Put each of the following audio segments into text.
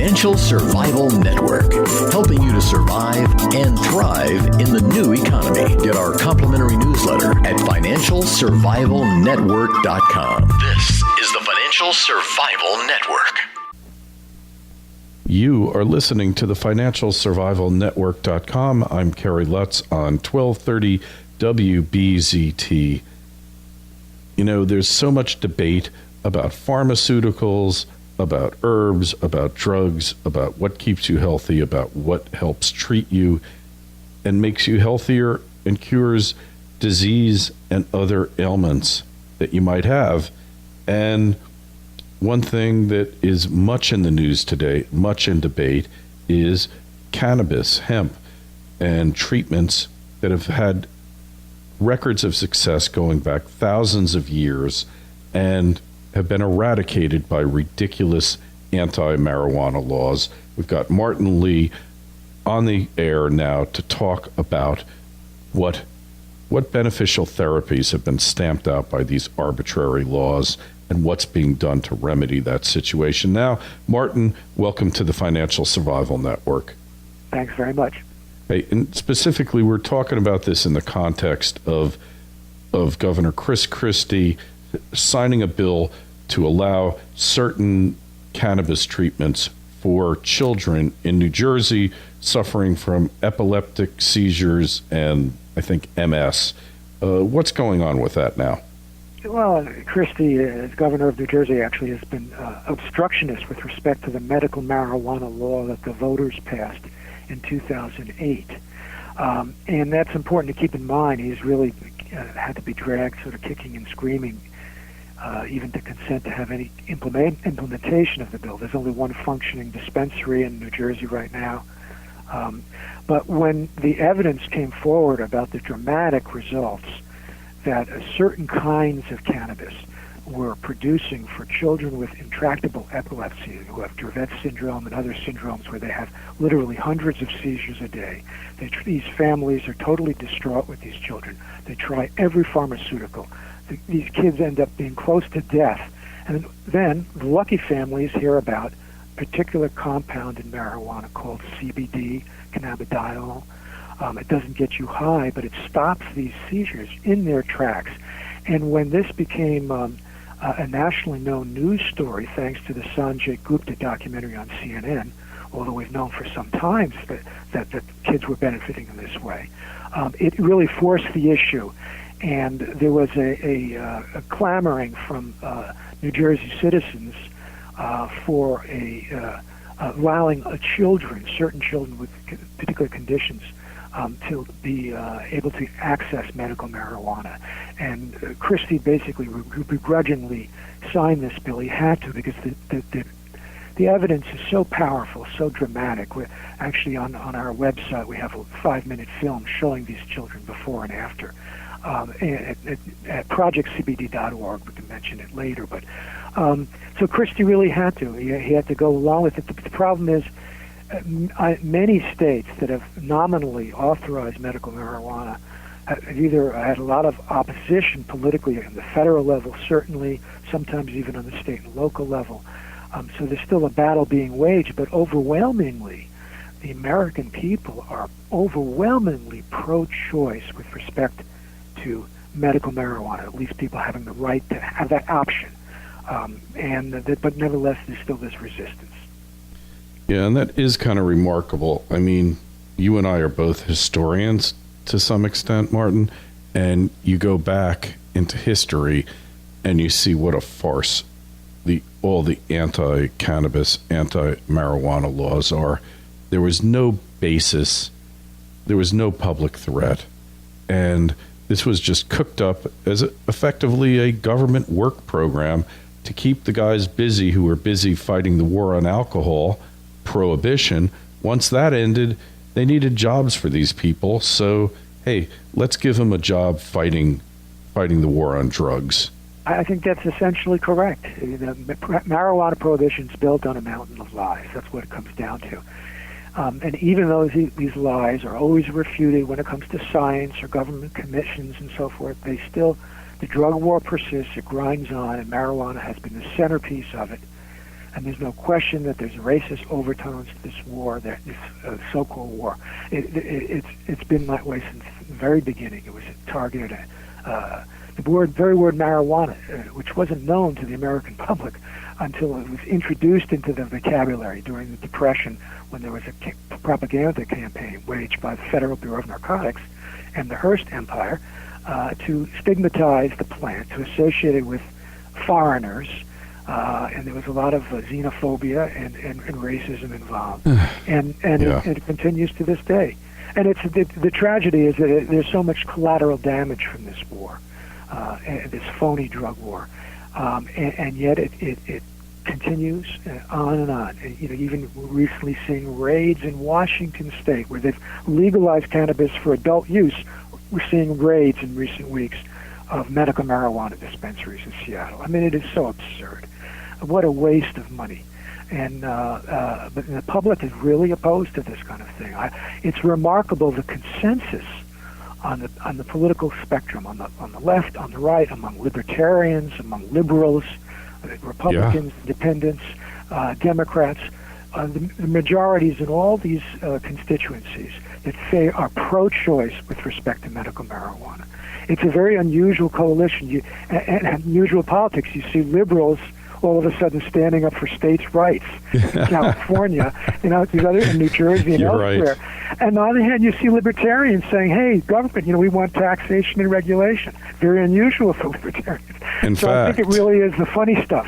Financial Survival Network, helping you to survive and thrive in the new economy. Get our complimentary newsletter at financialsurvivalnetwork.com. This is the Financial Survival Network. You are listening to the financialsurvivalnetwork.com. I'm Kerry Lutz on 1230 WBZT. You know, there's so much debate about pharmaceuticals, about herbs, about drugs, about what keeps you healthy, about what helps treat you and makes you healthier and cures disease and other ailments that you might have. And one thing that is much in the news today, much in debate, is cannabis, hemp, and treatments that have had records of success going back thousands of years and have been eradicated by ridiculous anti-marijuana laws. We've got Martin Lee on the air now to talk about what beneficial therapies have been stamped out by these arbitrary laws and what's being done to remedy that situation. Now, Martin, welcome to the Financial Survival Network. Thanks very much. Hey, and specifically, we're talking about this in the context of Governor Chris Christie signing a bill to allow certain cannabis treatments for children in New Jersey suffering from epileptic seizures and, I think, MS. What's going on with that now? Well, Christie, as governor of New Jersey, actually has been obstructionist with respect to the medical marijuana law that the voters passed in 2008. And that's important to keep in mind. He's really had to be dragged sort of kicking and screaming even to consent to have any implementation of the bill. There's only one functioning dispensary in New Jersey right now. But when the evidence came forward about the dramatic results that certain kinds of cannabis were producing for children with intractable epilepsy who have Dravet syndrome and other syndromes where they have literally hundreds of seizures a day. These families are totally distraught with these children. They try every pharmaceutical. These kids end up being close to death. And then the lucky families hear about a particular compound in marijuana called CBD, cannabidiol. It doesn't get you high, but it stops these seizures in their tracks. And when this became a nationally known news story, thanks to the Sanjay Gupta documentary on CNN, although we've known for some time that kids were benefiting in this way, it really forced the issue. And there was a clamoring from New Jersey citizens for allowing certain children with particular conditions, to be able to access medical marijuana. And Christie basically begrudgingly signed this bill. He had to because the evidence is so powerful, so dramatic. We're actually on our website, we have a 5-minute film showing these children before and after. At projectcbd.org, we can mention it later. But so Christie really had to. He had to go along with it. The problem is, many states that have nominally authorized medical marijuana have either had a lot of opposition politically on the federal level, certainly, sometimes even on the state and local level. So there's still a battle being waged, but overwhelmingly, the American people are overwhelmingly pro-choice with respect to medical marijuana, at least people having the right to have that option. But nevertheless, there's still this resistance. Yeah, and that is kind of remarkable. I mean, you and I are both historians to some extent, Martin, and you go back into history and you see what a farce all the anti-cannabis, anti-marijuana laws are. There was no basis, there was no public threat, and this was just cooked up as effectively a government work program to keep the guys busy who were busy fighting the war on alcohol, prohibition. Once that ended, they needed jobs for these people. So, hey, let's give them a job fighting the war on drugs. I think that's essentially correct. The marijuana prohibition is built on a mountain of lies. That's what it comes down to. And even though these lies are always refuted when it comes to science or government commissions and so forth, the drug war persists, it grinds on, and marijuana has been the centerpiece of it And there's no question that there's racist overtones to this war, this so-called war. It's been that way since the very beginning. It was targeted at the very word marijuana, which wasn't known to the American public until it was introduced into the vocabulary during the Depression, when there was a propaganda campaign waged by the Federal Bureau of Narcotics and the Hearst Empire to stigmatize the plant, to associate it with foreigners, and there was a lot of xenophobia and racism involved, and it continues to this day. And it's the tragedy is that there's so much collateral damage from this war, this phony drug war, and yet it continues on and on. And, even recently seeing raids in Washington State where they've legalized cannabis for adult use. We're seeing raids in recent weeks of medical marijuana dispensaries in Seattle. I mean, it is so absurd. What a waste of money. And but the public is really opposed to this kind of thing. It's remarkable the consensus on the political spectrum, on the left, on the right, among libertarians, among liberals, Republicans, independents, Democrats, the majorities in all these constituencies that say are pro-choice with respect to medical marijuana. It's a very unusual coalition and unusual politics. You see liberals all of a sudden standing up for states' rights in California, these other in New Jersey and You're elsewhere. right. And on the other hand, you see libertarians saying, "Hey, government, we want taxation and regulation." Very unusual for libertarians. In so fact, I think it really is the funny stuff.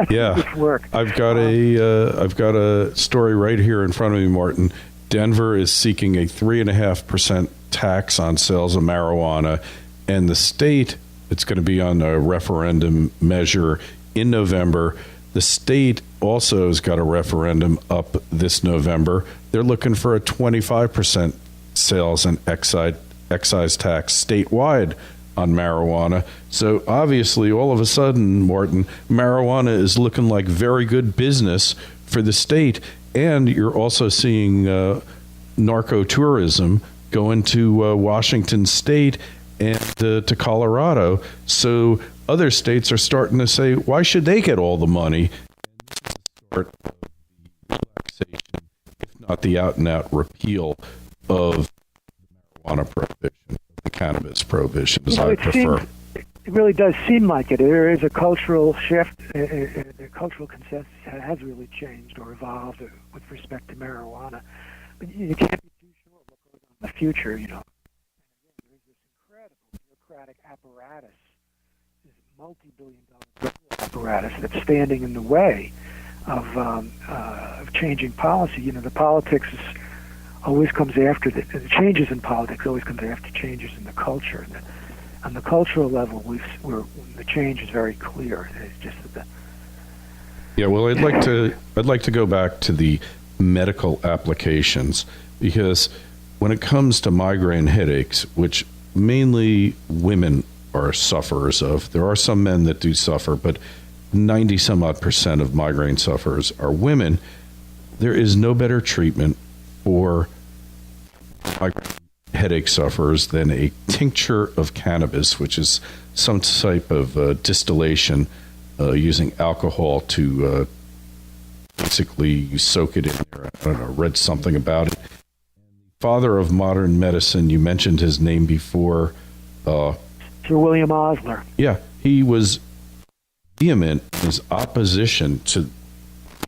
That's work. I've got a story right here in front of me, Martin. Denver is seeking a 3.5% tax on sales of marijuana, and the state, it's going to be on a referendum measure in November. The state also has got a referendum up this November. They're looking for a 25% sales and excise tax statewide on marijuana. So obviously, all of a sudden, Martin, marijuana is looking like very good business for the state. And you're also seeing narco-tourism going to Washington State and to Colorado. So other states are starting to say, why should they get all the money? Start the relaxation, if not the out-and-out repeal of the marijuana prohibition, the cannabis prohibition, as I prefer. It really does seem like it. There is a cultural shift. The cultural consensus has really changed or evolved with respect to marijuana. But you can't be too sure what goes on in the future, And again, there's this incredible bureaucratic apparatus, this multi-billion-dollar apparatus that's standing in the way of changing policy. The politics always comes after the changes in politics always comes after changes in the culture. And on the cultural level, the change is very clear. It's just that well, I'd like to go back to the medical applications, because when it comes to migraine headaches, which mainly women are sufferers of, there are some men that do suffer, but 90-some-odd% of migraine sufferers are women. There is no better treatment for migraine headache sufferers than a tincture of cannabis, which is some type of distillation using alcohol to basically you soak it in there. I don't know, read something about it. Father of modern medicine, you mentioned his name before. Sir William Osler. Yeah, he was vehement in his opposition to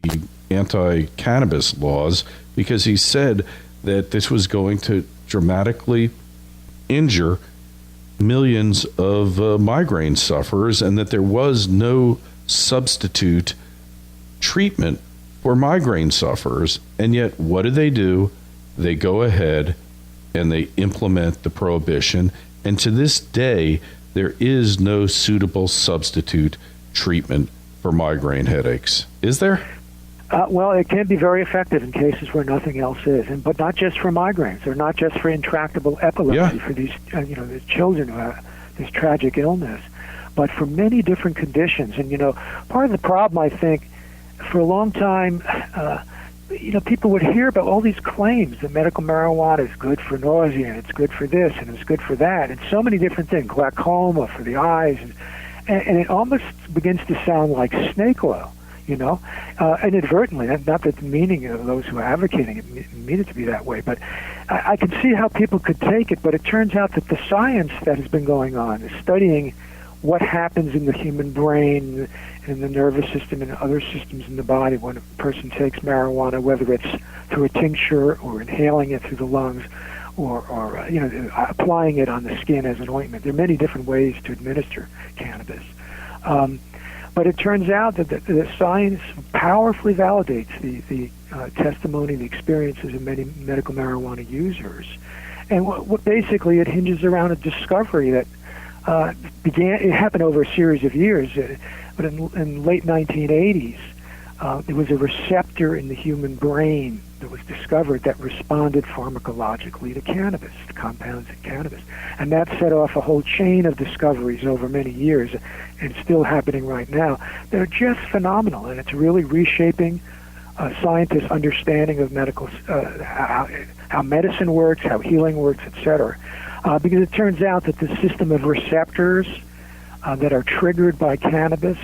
the anti-cannabis laws because he said that this was going to dramatically injure millions of migraine sufferers and that there was no substitute treatment for migraine sufferers. And yet, what do? They go ahead and they implement the prohibition. And to this day, there is no suitable substitute treatment for migraine headaches. Is there? Well, it can be very effective in cases where nothing else is, but not just for migraines, or not just for intractable epilepsy for these, these children who have this tragic illness, but for many different conditions. And part of the problem, I think, for a long time, people would hear about all these claims that medical marijuana is good for nausea, and it's good for this, and it's good for that, and so many different things, glaucoma for the eyes, and it almost begins to sound like snake oil. inadvertently. Not that the meaning of those who are advocating it mean it to be that way, but I can see how people could take it. But it turns out that the science that has been going on is studying what happens in the human brain, in the nervous system, and other systems in the body when a person takes marijuana, whether it's through a tincture or inhaling it through the lungs, or applying it on the skin as an ointment. There are many different ways to administer cannabis. But it turns out that the science powerfully validates the testimony, the experiences of many medical marijuana users. And what basically it hinges around a discovery that it happened over a series of years, but in late 1980s, there was a receptor in the human brain that was discovered that responded pharmacologically to cannabis, to compounds in cannabis. And that set off a whole chain of discoveries over many years, and still happening right now. They're just phenomenal, and it's really reshaping scientists' understanding of medical, how medicine works, how healing works, etc. Because it turns out that the system of receptors that are triggered by cannabis,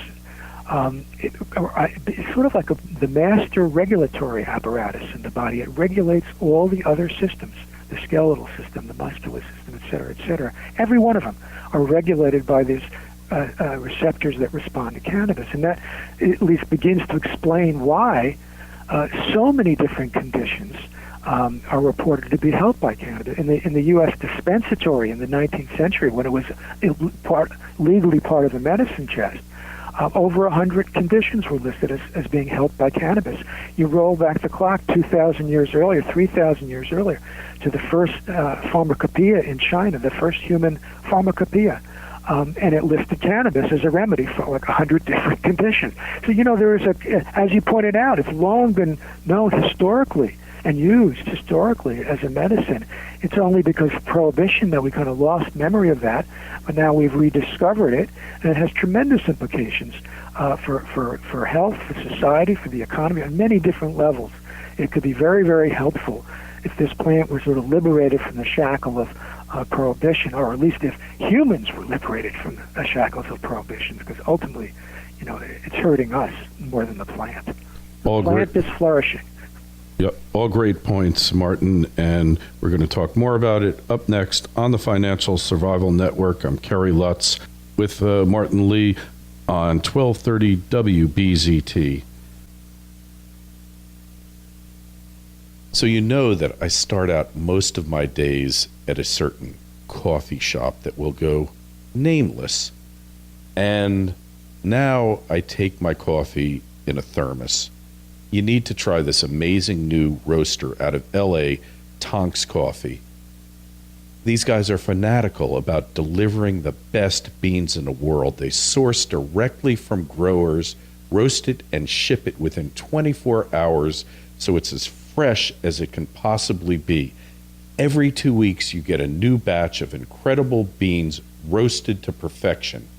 it's sort of like the master regulatory apparatus in the body. It regulates all the other systems, the skeletal system, the muscular system, et cetera, et cetera. Every one of them are regulated by these receptors that respond to cannabis. And that at least begins to explain why so many different conditions are reported to be helped by cannabis. In the U.S. dispensatory in the 19th century, when it was legally part of the medicine chest, over 100 conditions were listed as being helped by cannabis. You roll back the clock 2,000 years earlier, 3,000 years earlier, to the first pharmacopoeia in China, the first human pharmacopoeia. And it listed cannabis as a remedy for like 100 different conditions. So, there is as you pointed out, it's long been known historically and used historically as a medicine. It's only because of Prohibition that we kind of lost memory of that, but now we've rediscovered it, and it has tremendous implications for health, for society, for the economy, on many different levels. It could be very, very helpful if this plant were sort of liberated from the shackle of Prohibition, or at least if humans were liberated from the shackles of Prohibition, because ultimately, it's hurting us more than the plant. The plant is flourishing. Yep, all great points, Martin, and we're going to talk more about it up next on the Financial Survival Network. I'm Kerry Lutz with Martin Lee on 1230 WBZT. So you know that I start out most of my days at a certain coffee shop that will go nameless, and now I take my coffee in a thermos. You need to try this amazing new roaster out of LA, Tonks Coffee. These guys are fanatical about delivering the best beans in the world. They source directly from growers, roast it, and ship it within 24 hours, so it's as fresh as it can possibly be. Every 2 weeks, you get a new batch of incredible beans roasted to perfection.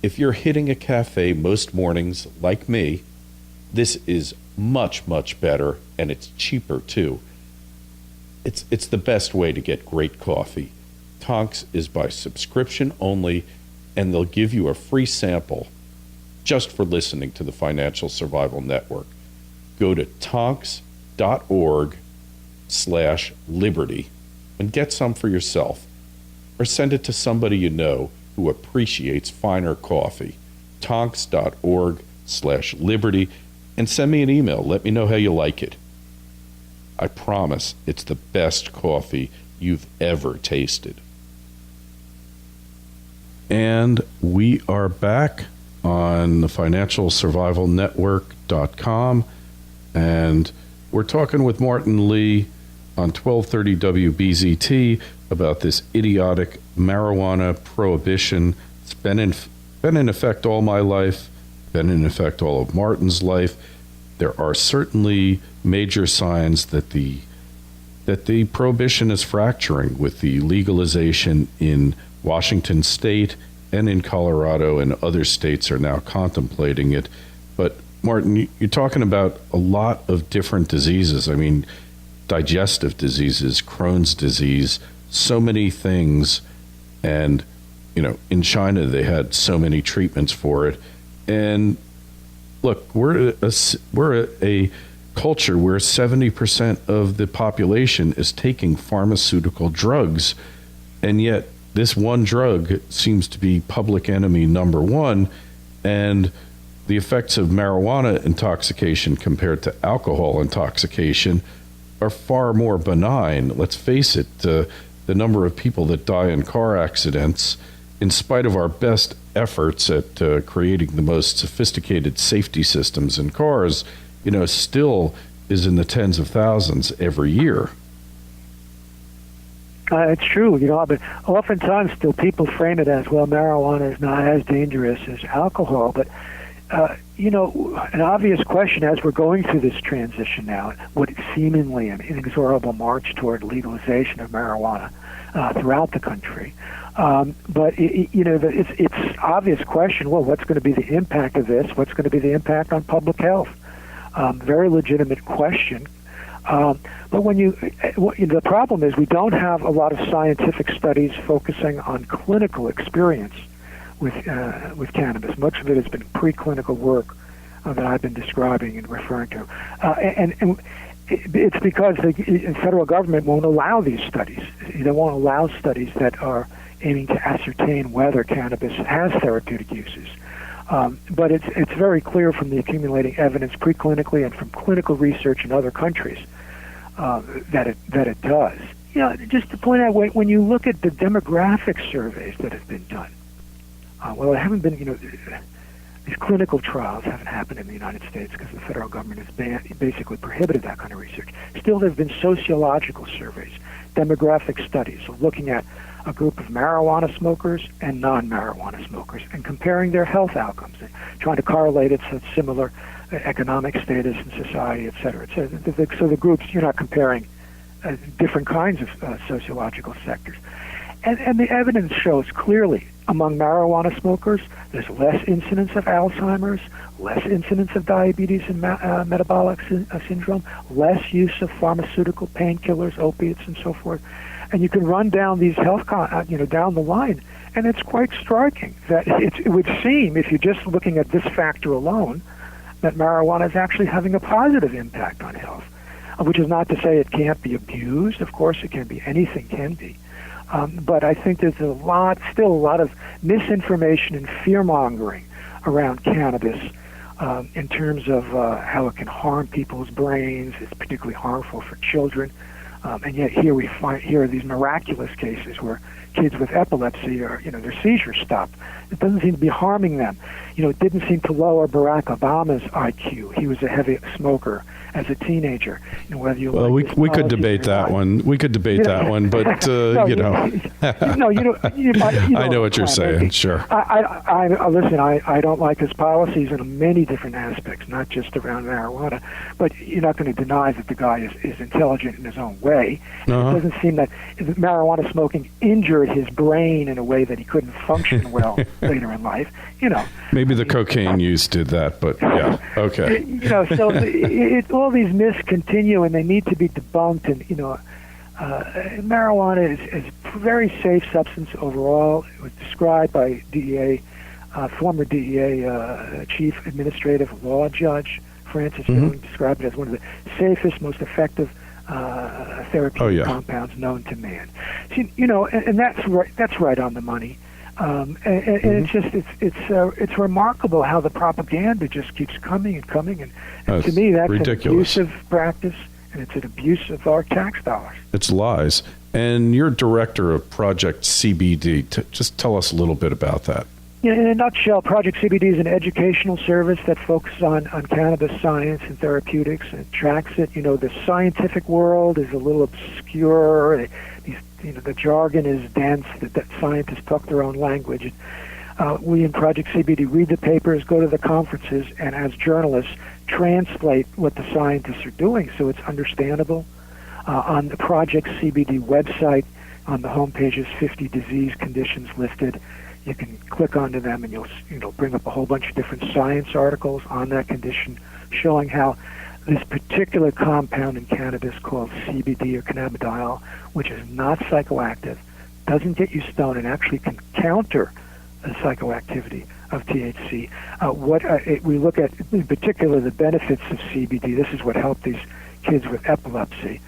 If you're hitting a cafe most mornings, like me, this is much, much better, and it's cheaper too. It's the best way to get great coffee. Tonks is by subscription only, and they'll give you a free sample just for listening to the Financial Survival Network. Go to tonks.org/liberty and get some for yourself, or send it to somebody you know who appreciates finer coffee. Tonks.org/liberty. And send me an email. Let me know how you like it. I promise it's the best coffee you've ever tasted. And we are back on the financialsurvivalnetwork.com, and we're talking with Martin Lee on 1230 WBZT about this idiotic marijuana prohibition. It's been in effect all my life. Been in effect all of Martin's life. There are certainly major signs that the prohibition is fracturing, with the legalization in Washington State and in Colorado, and other states are now contemplating it. But Martin, you're talking about a lot of different diseases. I mean, digestive diseases, Crohn's disease, so many things. And, in China they had so many treatments for it. And look, we're a culture where 70% of the population is taking pharmaceutical drugs, and yet this one drug seems to be public enemy number one, and the effects of marijuana intoxication compared to alcohol intoxication are far more benign. Let's face it, the number of people that die in car accidents, in spite of our best efforts at creating the most sophisticated safety systems in cars, still is in the tens of thousands every year. It's true, but oftentimes still people frame it as, well, marijuana is not as dangerous as alcohol. But, an obvious question as we're going through this transition now, what is seemingly an inexorable march toward legalization of marijuana throughout the country. But, it's obvious question, well, what's going to be the impact of this? What's going to be the impact on public health? Very legitimate question. But the problem is we don't have a lot of scientific studies focusing on clinical experience with cannabis. Much of it has been preclinical work that I've been describing and referring to, and it's because the federal government won't allow these studies. They won't allow studies that are aiming to ascertain whether cannabis has therapeutic uses. But it's very clear from the accumulating evidence preclinically and from clinical research in other countries that it does. Just to point out, when you look at the demographic surveys that have been done, well, it haven't been, these clinical trials haven't happened in the United States because the federal government has basically prohibited that kind of research. Still, there have been sociological surveys, demographic studies, so looking at a group of marijuana smokers and non-marijuana smokers and comparing their health outcomes, and trying to correlate it to similar economic status in society, et cetera. So the groups, you're not comparing different kinds of sociological sectors. And the evidence shows clearly among marijuana smokers, there's less incidence of Alzheimer's, less incidence of diabetes and metabolic syndrome, less use of pharmaceutical painkillers, opiates, and so forth. And you can run down these health, down the line, and it's quite striking that it would seem, if you're just looking at this factor alone, that marijuana is actually having a positive impact on health, which is not to say it can't be abused. Of course, it can be. Anything can be. But I think there's still a lot of misinformation and fear-mongering around cannabis in terms of how it can harm people's brains. It's particularly harmful for children. And yet here are these miraculous cases where kids with epilepsy their seizures stop. It doesn't seem to be harming them. It didn't seem to lower Barack Obama's IQ. He was a heavy smoker as a teenager. Whether you we could debate that one. We could debate that one, but I know what you're saying. Sure. I listen. I don't like his policies in many different aspects, not just around marijuana. But you're not going to deny that the guy is intelligent in his own way. Uh-huh. It doesn't seem that marijuana smoking injured his brain in a way that he couldn't function well later in life. Maybe the cocaine use did that, but yeah, okay. So all these myths continue, and they need to be debunked. And marijuana is a very safe substance overall. It was described by former DEA chief administrative law judge Francis Newman described it as one of the safest, most effective therapeutic compounds known to man. So, and that's right on the money. And it's remarkable how the propaganda just keeps coming and coming, and to me that's ridiculous. An abusive practice, and it's an abuse of our tax dollars. It's lies. And you're director of Project CBD. Just tell us a little bit about that. In a nutshell, Project CBD is an educational service that focuses on cannabis science and therapeutics and tracks it. The scientific world is a little obscure. The jargon is dense, that scientists talk their own language. We in Project CBD read the papers, go to the conferences, and as journalists, translate what the scientists are doing so it's understandable. On the Project CBD website, on the homepage is 50 disease conditions listed. You can click onto them, and you'll bring up a whole bunch of different science articles on that condition, showing how this particular compound in cannabis called CBD or cannabidiol, which is not psychoactive, doesn't get you stoned, and actually can counter the psychoactivity of THC. We look at, in particular, the benefits of CBD. This is what helped these kids with epilepsy,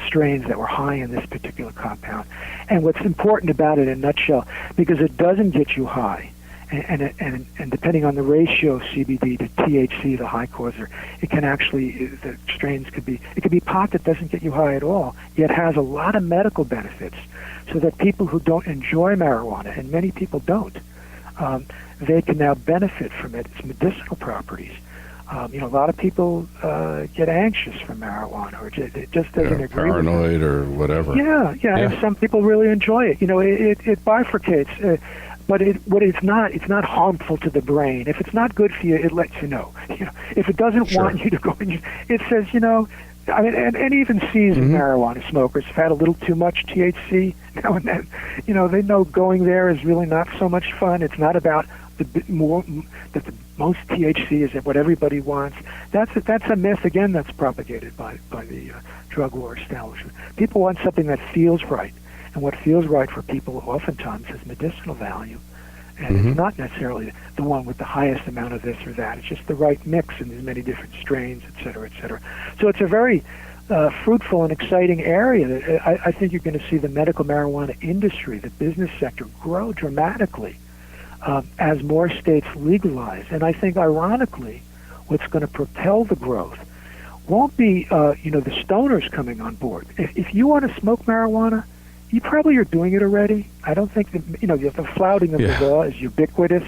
strains that were high in this particular compound. And what's important about it in a nutshell, because it doesn't get you high, and depending on the ratio of CBD to THC, the high causer, it can actually, the strains could be, it could be pot that doesn't get you high at all, yet has a lot of medical benefits, so that people who don't enjoy marijuana, and many people don't, they can now benefit from it, its medicinal properties. A lot of people get anxious from marijuana, or it just doesn't agree paranoid with them. or whatever. Yeah, and some people really enjoy it. It bifurcates. But it's not harmful to the brain. If it's not good for you, it lets you know. If it doesn't want you to go, it says, and even seasoned marijuana smokers have had a little too much THC now and then. They know going there is really not so much fun. It's not about that the most THC is what everybody wants. That's a myth again that's propagated by the drug war establishment. People want something that feels right. And what feels right for people oftentimes is medicinal value. And it's not necessarily the one with the highest amount of this or that. It's just the right mix in these many different strains, et cetera, et cetera. So it's a very fruitful and exciting area that I think you're going to see the medical marijuana industry, the business sector, grow dramatically as more states legalize. And I think, ironically, what's going to propel the growth won't be, the stoners coming on board. If you want to smoke marijuana, you probably are doing it already. I don't think that, the flouting of the law is ubiquitous.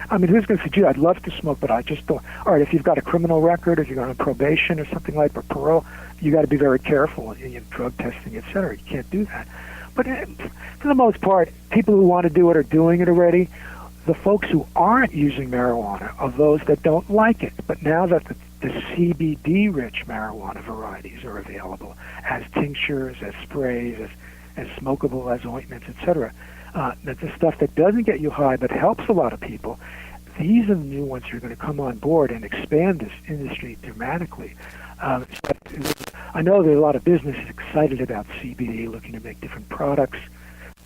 I mean, who's going to say, gee, I'd love to smoke, but I just don't. All right, if you've got a criminal record, if you're on probation or something like, or parole, you got to be very careful in your drug testing, et cetera. You can't do that. But for the most part, people who want to do it are doing it already. The folks who aren't using marijuana are those that don't like it. But now that the CBD-rich marijuana varieties are available as tinctures, as sprays, as smokable, as ointments, etc. That's the stuff that doesn't get you high but helps a lot of people. These are the new ones who are going to come on board and expand this industry dramatically. I know there's a lot of businesses excited about CBD, looking to make different products.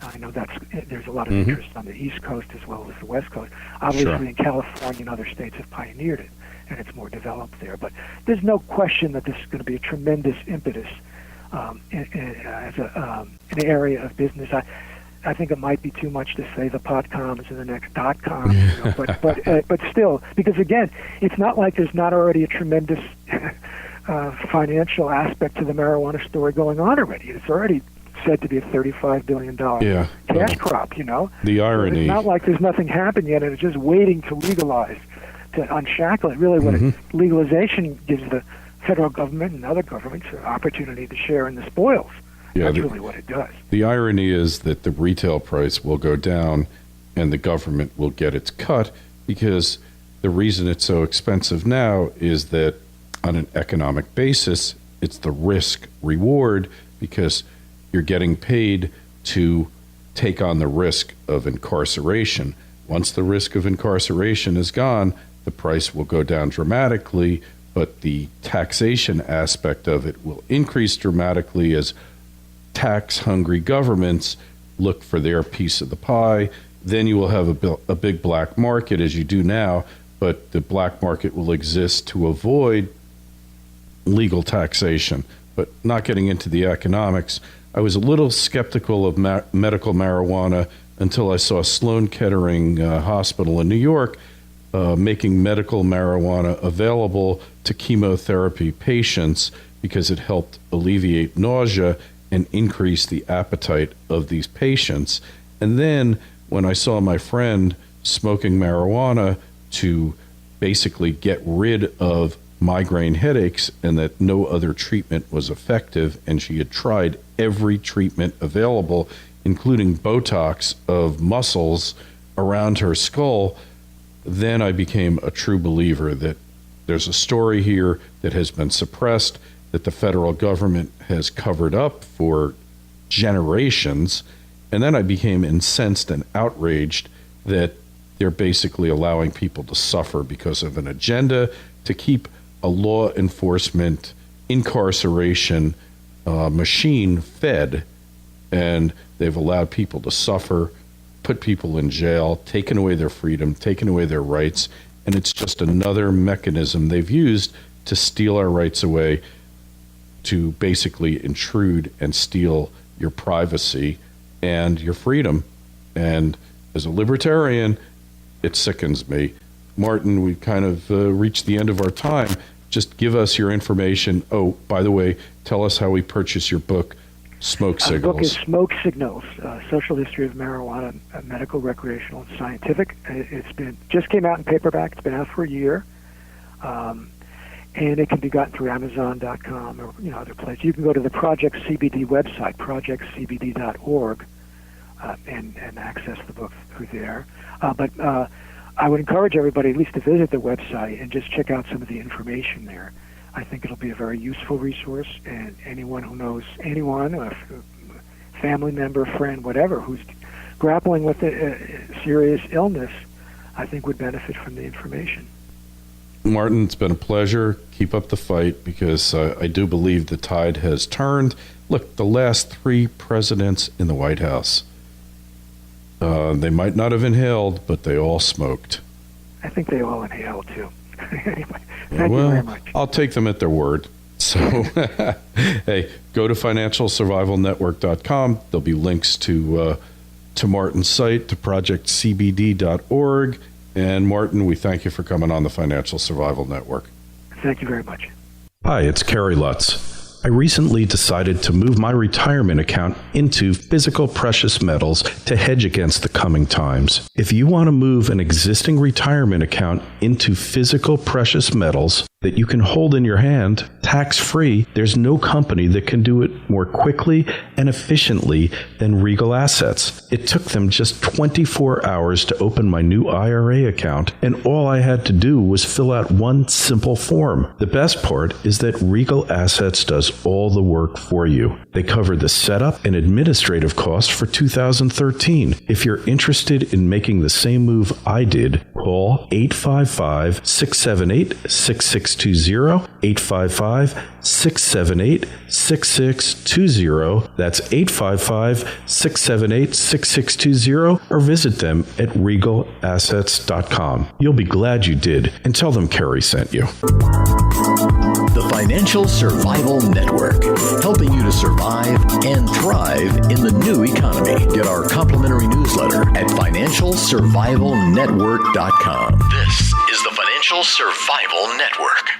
I know there's a lot of interest on the East Coast as well as the West Coast. Obviously, in California and other states have pioneered it, and it's more developed there. But there's no question that this is going to be a tremendous impetus as an area of business. I think it might be too much to say the .coms and the next .com, but still, because again, it's not like there's not already a tremendous financial aspect to the marijuana story going on already. It's already said to be a $35 billion cash crop. The irony. So it's not like there's nothing happened yet, and it's just waiting to legalize, to unshackle it. Really, what legalization gives the federal government and other governments an opportunity to share in the spoils. That's really what it does. The irony is that the retail price will go down and the government will get its cut, because the reason it's so expensive now is that on an economic basis, it's the risk reward, because you're getting paid to take on the risk of incarceration. Once the risk of incarceration is gone, the price will go down dramatically, but the taxation aspect of it will increase dramatically as tax-hungry governments look for their piece of the pie. Then you will have a big black market, as you do now, but the black market will exist to avoid legal taxation. But not getting into the economics, I was a little skeptical of medical marijuana until I saw Sloan Kettering Hospital in New York making medical marijuana available to chemotherapy patients, because it helped alleviate nausea and increase the appetite of these patients. And then when I saw my friend smoking marijuana to basically get rid of migraine headaches, and that no other treatment was effective, and she had tried every treatment available, including Botox of muscles around her skull, then I became a true believer that there's a story here that has been suppressed, that the federal government has covered up for generations. And then I became incensed and outraged that they're basically allowing people to suffer because of an agenda to keep a law enforcement incarceration machine fed. And they've allowed people to suffer put people in jail, taken away their freedom, taken away their rights, and it's just another mechanism they've used to steal our rights away, to basically intrude and steal your privacy and your freedom. And as a libertarian, it sickens me. Martin, we've kind of reached the end of our time. Just give us your information. Oh, by the way, tell us how we purchase your book, Smoke Signals. The book is Smoke Signals, Social History of Marijuana, Medical, Recreational, and Scientific. Just came out in paperback. It's been out for a year. And it can be gotten through Amazon.com or other places. You can go to the Project CBD website, projectcbd.org, and access the book through there. But I would encourage everybody at least to visit the website and just check out some of the information there. I think it'll be a very useful resource, and anyone who knows anyone, a family member, friend, whatever, who's grappling with a serious illness, I think would benefit from the information. Martin, it's been a pleasure. Keep up the fight, because I do believe the tide has turned. Look, the last 3 presidents in the White House, they might not have inhaled, but they all smoked. I think they all inhaled, too. Anyway, thank you very much. I'll take them at their word. So, hey, go to financialsurvivalnetwork.com. There'll be links to Martin's site, to projectcbd.org. And Martin, we thank you for coming on the Financial Survival Network. Thank you very much. Hi, it's Kerry Lutz. I recently decided to move my retirement account into physical precious metals to hedge against the coming times. If you want to move an existing retirement account into physical precious metals that you can hold in your hand, tax-free, there's no company that can do it more quickly and efficiently than Regal Assets. It took them just 24 hours to open my new IRA account, and all I had to do was fill out one simple form. The best part is that Regal Assets does all the work for you. They cover the setup and administrative costs for 2013. If you're interested in making the same move I did, call 855-678-6620, 855-678-6620. That's 855-678-6620, or visit them at regalassets.com. You'll be glad you did, and tell them Kerry sent you. The Financial Survival Network, helping you to survive and thrive in the new economy. Get our complimentary newsletter at financialsurvivalnetwork.com. This is the Financial Survival Network.